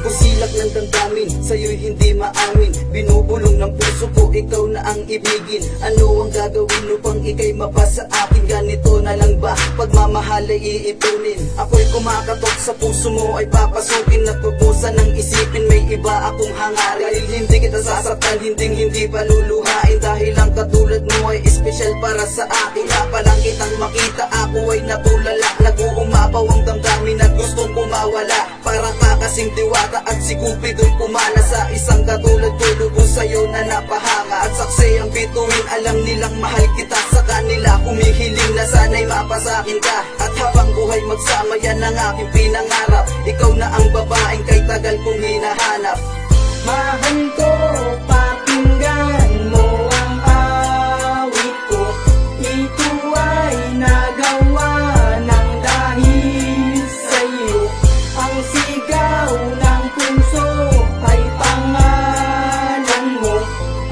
Pusilak ng damdamin, sa'yo'y hindi maamin. Binubulong ng puso ko, ikaw na ang ibigin. Ano ang gagawin upang ika'y mapasa akin? Ganito na lang ba, pagmamahal ay iipunin? Ako'y kumakatok sa puso mo ay papasukin. Natutusan ng isipin, may iba akong hangarin. Dahil hindi kita sasaktan, hindi paluluhain. Dahil ang katulad mo ay espesyal para sa akin. Pa lang kitang makita, ako ay natulala. Nag-uumapaw ang damdamin at gustong kumawala. Para ka kasing diwata at si Cupido'y pumala sa isang katulad ko. Lubos sa'yo na napahanga at saksi ang bituin. Alam nilang mahal kita, sa kanila humihiling na sana'y mapasakin ka. At habang buhay magsama, yan ang aking pinangarap. Ikaw na ang babaeng kay tagal kong hinahanap. Mahal ko, pakinggan mo ang awit ko. Ito ay nagawa ng dahil sa'yo. Ang sigaw ng puso ay pangalan mo.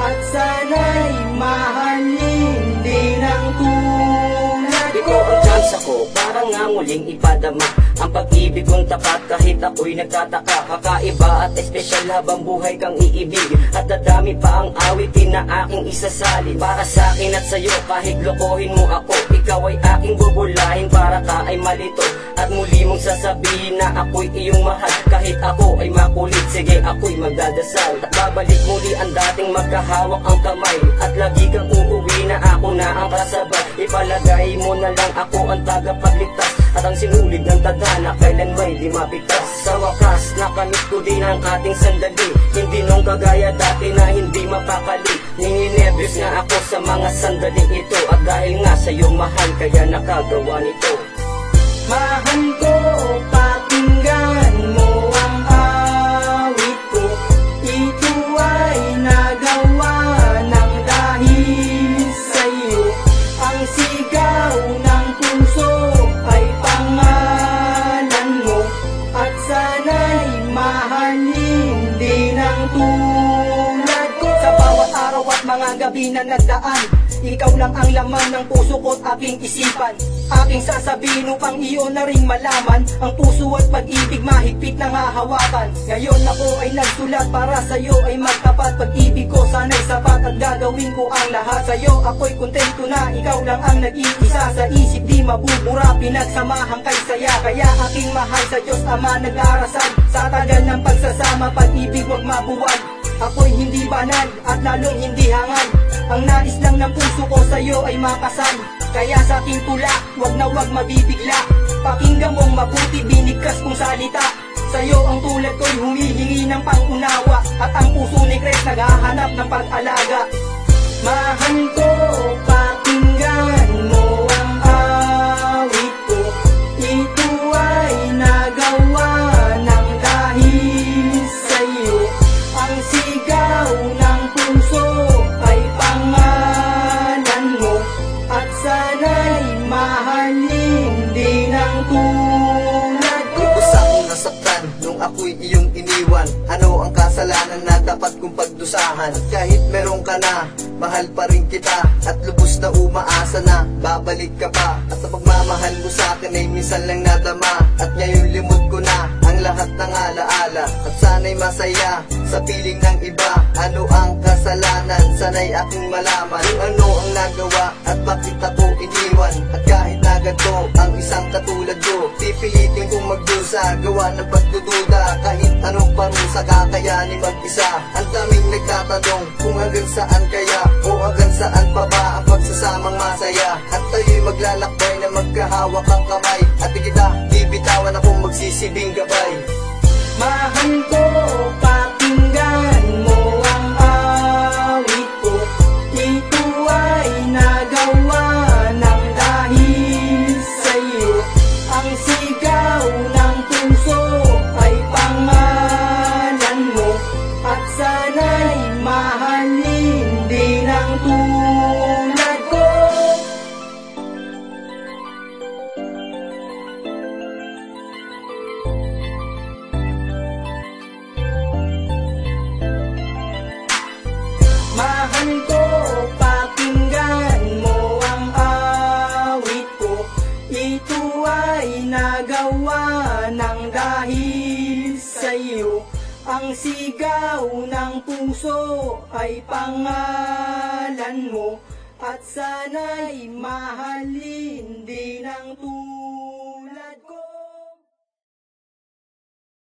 At sana'y mahalin din ang tulad ko. Ikaw ang chance ko, parang nga muling ipadama ang pag-ibig kong tapat kahit ako'y nagtataka. Kakaiba at espesyal habang buhay kang iibig. At dadami pa ang awitin na aking isasali para sa akin at sa'yo. Kahit lokohin mo ako, ikaw ay aking bubulahin para ka ay malito. At muli mong sasabihin na ako'y iyong mahal. Kahit ako ay makulit, sige ako'y magdadasal. At babalik muli ang dating magkahawak ang kamay. At lagi kang uuwi na ako na ang kasabay. Ipalagay mo na lang ako ang tagapagligtas. At ang sinulid ng tadhana, kailan may di mapitas. Sa wakas, nakamit ko din ang ating sandali. Hindi nung kagaya dati na hindi mapakali. Nininervyos nga ako sa mga sandaling ito. At dahil nga sa'yo mahal, kaya nakagawa nito. Mahal ko, pakinggan mo ang awit ko. Ito ay nagawa ng dahil sa'yo. Ang sigaw ng puso ay pangalan mo. At sana'y mahalin din ang tulad ko. Sa bawat araw at mga gabi na nagdaan, ikaw lang ang laman ng puso ko't aking isipan. Aking sasabihin upang iyo na ring malaman. Ang puso at pag-ibig mahigpit na hahawakan. Ngayon ako ay nagsulat para sa'yo ay magtapat. Pag-ibig ko sana'y sapat at gagawin ko ang lahat. Sa'yo ako'y kontento na ikaw lang ang nag-iisa. Sa isip di mabubura, pinagsamahang kay saya. Kaya aking mahal sa Diyos Ama nag-arasal. Sa tagal ng pagsasama, pag-ibig wag mabuwag. Ako'y hindi banal at lalong hindi hangal. Ang nais lang ng puso ko sa'yo ay makasal. Kaya sa aking tula, wag na wag mabibigla. Pakinggan mong mabuti, binigkas kong salita. Sa'yo ang tulad ko'y humihingi ng pangunawa. At ang puso ni Christ naghahanap ng pag-alaga. Mahal ko, pakinggan mo ang awit ko. Ito ay nagawa ng dahil sa'yo. Ang sigaw ng puso ay pangalan mo. At sana'y mahalin din ang tulad ko. Lubos akong nasaktan nung ako'y iyong iniwan. Ano ang kasalanan na dapat kong pagdusahan? Kahit meron ka na, mahal pa rin kita. At lubos na umaasa na babalik ka pa. At ang pagmamahal mo sa akin ay minsan lang nadama. At ngayon limot ko na ang lahat ng alaala. At sana'y masaya sa piling ng iba. Ano ang kasalanan? Sana'y aking malaman kung ano ang nagawa at bakit ako iniwan. At kahit na ganito ang isang katulad ko, pipilitin kong magdusa, gawa ng pagdududa. Kahit anong parusa kakayanin mag-isa. Ang daming nagtatanong kung hanggang saan kaya o hanggang saan pa ba ang pagsasamang masaya. At tayo'y maglalakbay na magkahawak ang kamay. At di kita bibitawan akong magsisibing gabay. Mahal ko, pakinggan mo ang awit ko. Ito ay nagawa ng dahil sa'yo. Ang sigaw ng puso ay pangalan mo. At sana'y mahalin din ang tulad ko. Mahal ko, pakinggan mo ang awit ko. Ito ay nagawa ng dahil sa'yo. Ang sigaw ng puso ay pangalan mo, at sana'y mahalin din ang tunay.